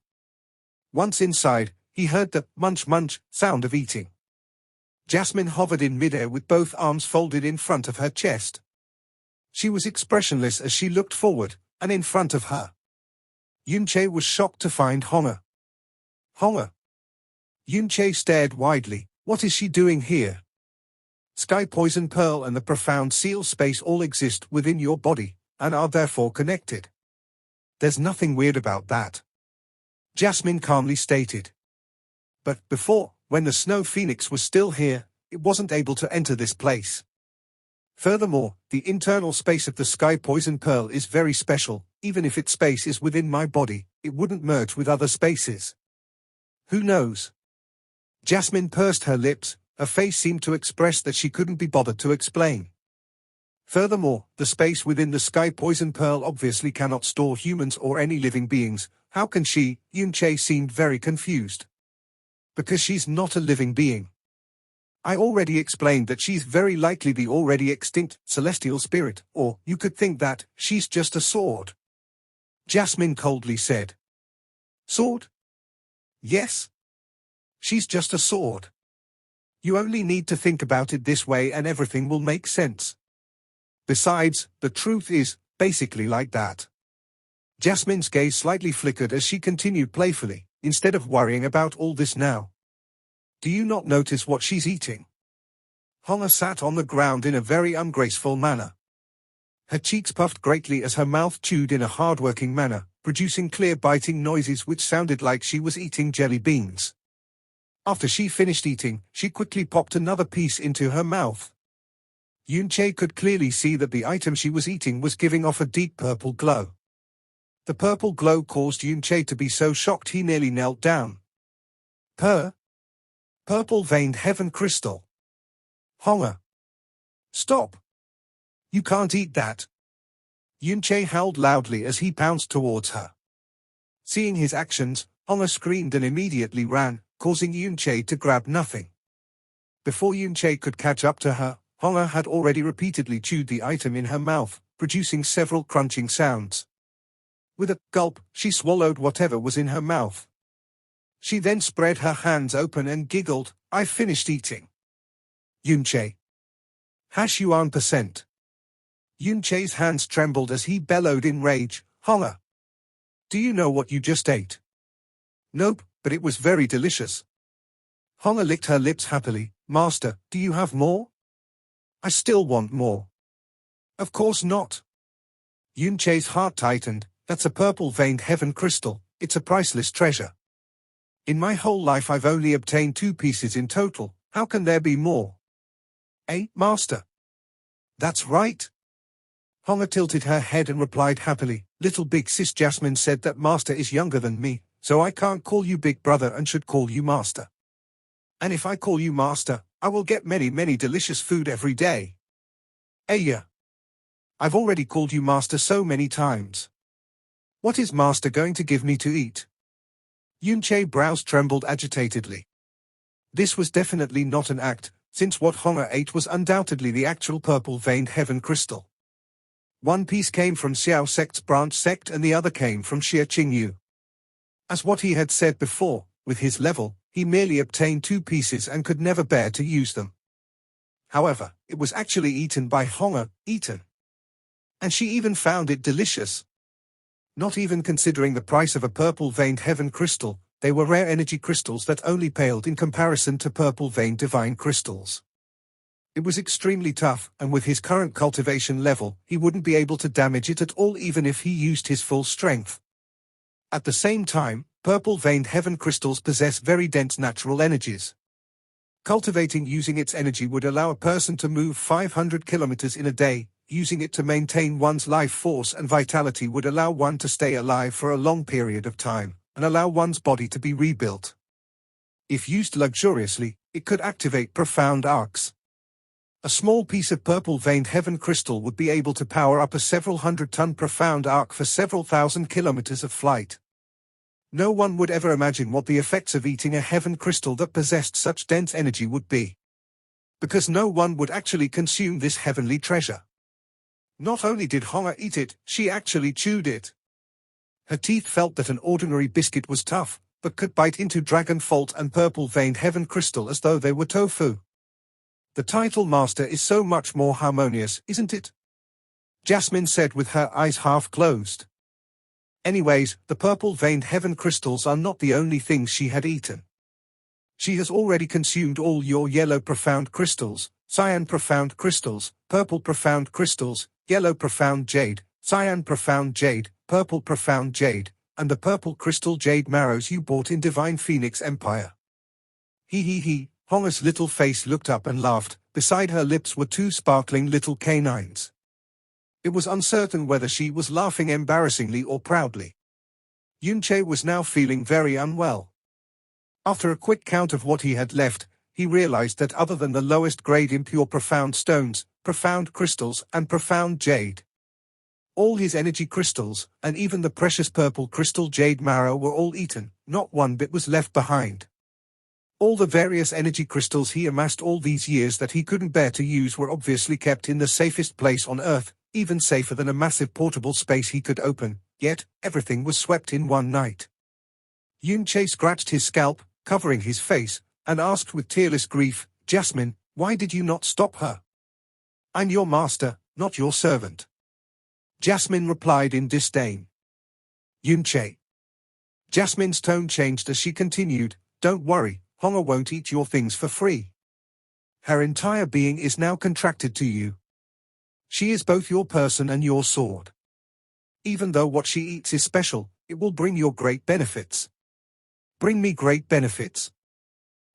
[SPEAKER 1] Once inside, he heard the munch-munch sound of eating. Jasmine hovered in midair with both arms folded in front of her chest. She was expressionless as she looked forward, and in front of her. Yunche was shocked to find Honga. Honga? Yunche stared widely. What is she doing here? Sky poison pearl and the profound seal space all exist within your body, and are therefore connected. There's nothing weird about that. Jasmine calmly stated. But before, when the snow phoenix was still here, it wasn't able to enter this place. Furthermore, the internal space of the sky poison pearl is very special. Even if its space is within my body, it wouldn't merge with other spaces. Who knows? Jasmine pursed her lips. Her face seemed to express that she couldn't be bothered to explain. Furthermore, the space within the sky poison pearl obviously cannot store humans or any living beings. How can she? Yunche seemed very confused. Because she's not a living being. I already explained that she's very likely the already extinct celestial spirit, or you could think that she's just a sword. Jasmine coldly said. Sword? Yes. She's just a sword. You only need to think about it this way and everything will make sense. Besides, the truth is, basically like that. Jasmine's gaze slightly flickered as she continued playfully, instead of worrying about all this now. Do you not notice what she's eating? Honga sat on the ground in a very ungraceful manner. Her cheeks puffed greatly as her mouth chewed in a hard-working manner, producing clear biting noises which sounded like she was eating jelly beans. After she finished eating, she quickly popped another piece into her mouth. Yunche could clearly see that the item she was eating was giving off a deep purple glow. The purple glow caused Yunche to be so shocked he nearly knelt down. Purple-veined heaven crystal. Honga. Stop. You can't eat that. Yunche howled loudly as he pounced towards her. Seeing his actions, Honga screamed and immediately ran, causing Yunche to grab nothing. Before Yunche could catch up to her, Honga had already repeatedly chewed the item in her mouth, producing several crunching sounds. With a gulp, she swallowed whatever was in her mouth. She then spread her hands open and giggled, "I finished eating." Yunche. Hash yuan %. Yunche's hands trembled as he bellowed in rage, "Honga! Do you know what you just ate?" "Nope, but it was very delicious." Honga licked her lips happily. "Master, do you have more?" I still want more. Of course not. Yunche's heart tightened. That's a purple-veined heaven crystal. It's a priceless treasure. In my whole life I've only obtained 2 pieces in total. How can there be more? Master? That's right. Honga tilted her head and replied happily, little big sis. Jasmine said that Master is younger than me, so I can't call you big brother and should call you Master. And if I call you Master, I will get many delicious food every day. Yeah. I've already called you Master so many times. What is Master going to give me to eat? Yunche's brows trembled agitatedly. This was definitely not an act, since what Honga ate was undoubtedly the actual purple-veined heaven crystal. One piece came from Xiao sect's branch sect and the other came from Xie Qingyu. As what he had said before, with his level, he merely obtained 2 pieces and could never bear to use them. However, it was actually eaten by Honga, and she even found it delicious. Not even considering the price of a purple-veined heaven crystal, they were rare energy crystals that only paled in comparison to purple-veined divine crystals. It was extremely tough, and with his current cultivation level, he wouldn't be able to damage it at all even if he used his full strength. At the same time, purple-veined heaven crystals possess very dense natural energies. Cultivating using its energy would allow a person to move 500 kilometers in a day. Using it to maintain one's life force and vitality would allow one to stay alive for a long period of time, and allow one's body to be rebuilt. If used luxuriously, it could activate profound arcs. A small piece of purple-veined heaven crystal would be able to power up a several 100-ton profound arc for several thousand kilometers of flight. No one would ever imagine what the effects of eating a heaven crystal that possessed such dense energy would be. Because no one would actually consume this heavenly treasure. Not only did Honga eat it, she actually chewed it. Her teeth felt that an ordinary biscuit was tough, but could bite into dragon fault and purple-veined heaven crystal as though they were tofu. The title Master is so much more harmonious, isn't it? Jasmine said with her eyes half closed. Anyways, the purple-veined heaven crystals are not the only things she had eaten. She has already consumed all your yellow profound crystals, cyan profound crystals, purple profound crystals, yellow profound jade, cyan profound jade, purple profound jade, and the purple crystal jade marrows you bought in Divine Phoenix Empire. He. Honga's little face looked up and laughed. Beside her lips were 2 sparkling little canines. It was uncertain whether she was laughing embarrassingly or proudly. Yunche was now feeling very unwell. After a quick count of what he had left, he realized that other than the lowest grade impure profound stones, profound crystals, and profound jade, all his energy crystals, and even the precious purple crystal jade marrow were all eaten. Not one bit was left behind. All the various energy crystals he amassed all these years that he couldn't bear to use were obviously kept in the safest place on Earth, even safer than a massive portable space he could open, yet everything was swept in one night. Yunche scratched his scalp, covering his face, and asked with tearless grief, Jasmine, why did you not stop her? I'm your master, not your servant. Jasmine replied in disdain. Yunche. Jasmine's tone changed as she continued, don't worry, Honga won't eat your things for free. Her entire being is now contracted to you. She is both your person and your sword. Even though what she eats is special, it will bring your great benefits. Bring me great benefits.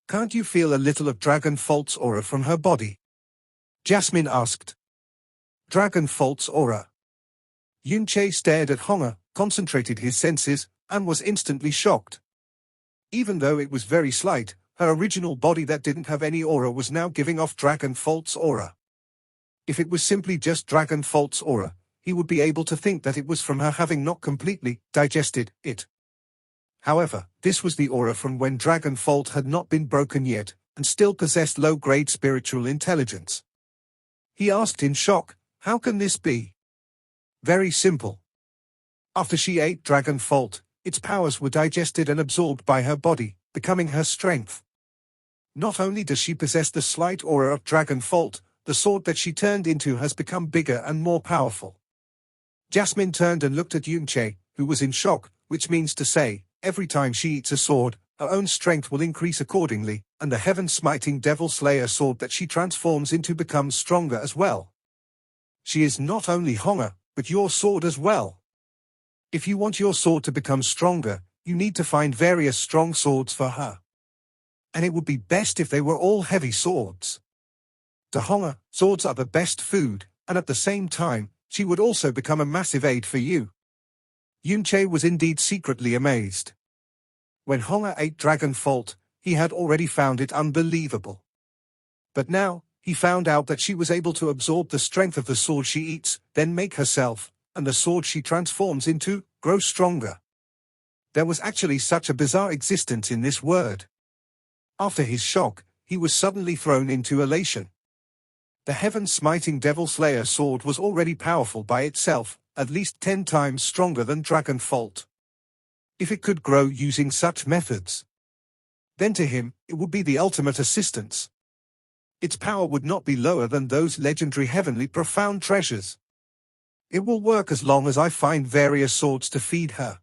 [SPEAKER 1] Can't you feel a little of Dragon Fault's aura from her body? Jasmine asked. Dragon Fault's aura. Yunche stared at Honga, concentrated his senses, and was instantly shocked. Even though it was very slight, her original body that didn't have any aura was now giving off Dragon Fault's aura. If it was simply just Dragon Fault's aura, he would be able to think that it was from her having not completely digested it. However, this was the aura from when Dragon Fault had not been broken yet, and still possessed low-grade spiritual intelligence. He asked in shock, how can this be? Very simple. After she ate Dragon Fault, its powers were digested and absorbed by her body, becoming her strength. Not only does she possess the slight aura of Dragon Fault, the sword that she turned into has become bigger and more powerful. Jasmine turned and looked at Yunche, who was in shock, which means to say, every time she eats a sword, her own strength will increase accordingly, and the heaven-smiting Devil Slayer sword that she transforms into becomes stronger as well. She is not only Honga, but your sword as well. If you want your sword to become stronger, you need to find various strong swords for her. And it would be best if they were all heavy swords. To Honga, swords are the best food, and at the same time, she would also become a massive aid for you. Yunche was indeed secretly amazed. When Honga ate Dragon Fault, he had already found it unbelievable. But now, he found out that she was able to absorb the strength of the sword she eats, then make herself, and the sword she transforms into, grow stronger. There was actually such a bizarre existence in this word. After his shock, he was suddenly thrown into elation. The heaven-smiting Devil Slayer sword was already powerful by itself, at least 10 times stronger than Dragon Fault. If it could grow using such methods, then to him, it would be the ultimate assistance. Its power would not be lower than those legendary heavenly profound treasures. It will work as long as I find various swords to feed her.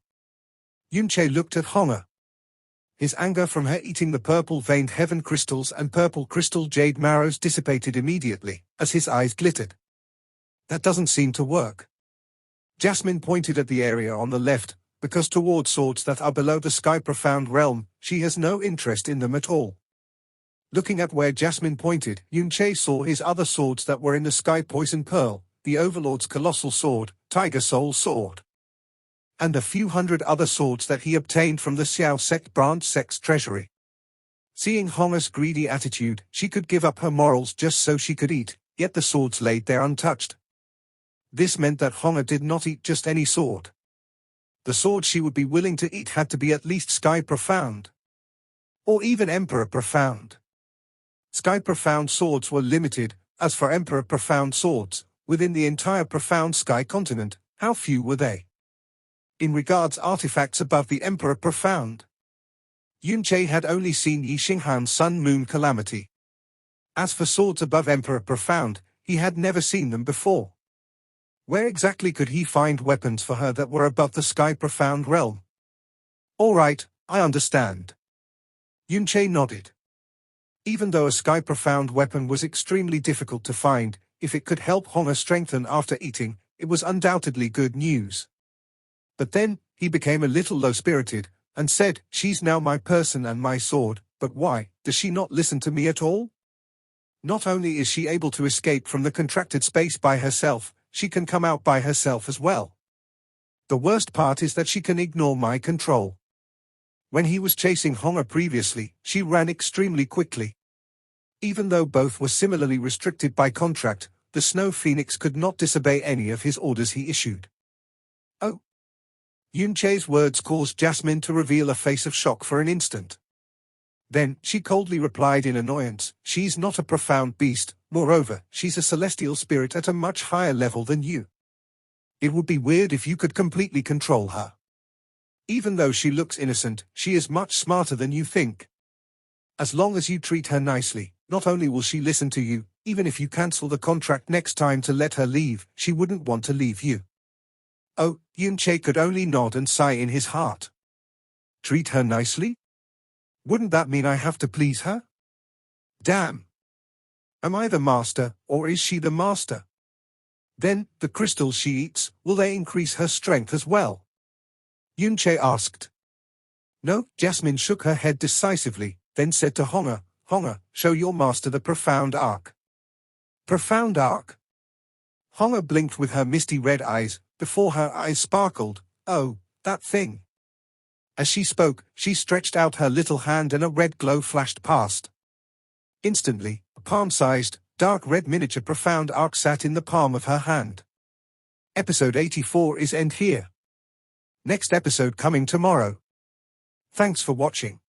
[SPEAKER 1] Yunche looked at Honga. His anger from her eating the purple-veined heaven crystals and purple crystal jade marrows dissipated immediately, as his eyes glittered. That doesn't seem to work. Jasmine pointed at the area on the left, because toward swords that are below the sky profound realm, she has no interest in them at all. Looking at where Jasmine pointed, Yunche saw his other swords that were in the sky: Poison Pearl, the Overlord's Colossal Sword, Tiger Soul Sword, and a few hundred other swords that he obtained from the Xiao Sect branch sect's treasury. Seeing Honga's greedy attitude, she could give up her morals just so she could eat, yet the swords laid there untouched. This meant that Honga did not eat just any sword. The sword she would be willing to eat had to be at least Sky Profound, or even Emperor Profound. Sky Profound swords were limited. As for Emperor Profound swords, within the entire Profound Sky continent, how few were they? In regards artifacts above the Emperor Profound, Yunche had only seen Yi Xinghan's Sun Moon Calamity. As for swords above Emperor Profound, he had never seen them before. Where exactly could he find weapons for her that were above the Sky Profound realm? All right, I understand. Yunche nodded. Even though a Sky Profound weapon was extremely difficult to find, if it could help Honga strengthen after eating, it was undoubtedly good news. But then, he became a little low-spirited, and said, "She's now my person and my sword, but why, does she not listen to me at all? Not only is she able to escape from the contracted space by herself, she can come out by herself as well. The worst part is that she can ignore my control." When he was chasing Honga previously, she ran extremely quickly. Even though both were similarly restricted by contract, the Snow Phoenix could not disobey any of his orders he issued. Oh. Yunche's words caused Jasmine to reveal a face of shock for an instant. Then, she coldly replied in annoyance, "She's not a profound beast, moreover, she's a celestial spirit at a much higher level than you. It would be weird if you could completely control her. Even though she looks innocent, she is much smarter than you think. As long as you treat her nicely, not only will she listen to you, even if you cancel the contract next time to let her leave, she wouldn't want to leave you." Oh, Yunche could only nod and sigh in his heart. Treat her nicely? Wouldn't that mean I have to please her? Damn. Am I the master, or is she the master? Then, the crystals she eats, will they increase her strength as well? Yunche asked. No, Jasmine shook her head decisively, then said to Honga, "Honga, show your master the Profound Arc." Profound Arc? Honga blinked with her misty red eyes, before her eyes sparkled. Oh, that thing. As she spoke, she stretched out her little hand and a red glow flashed past. Instantly, a palm-sized, dark red miniature Profound Arc sat in the palm of her hand. Episode 84 is end here. Next episode coming tomorrow. Thanks for watching.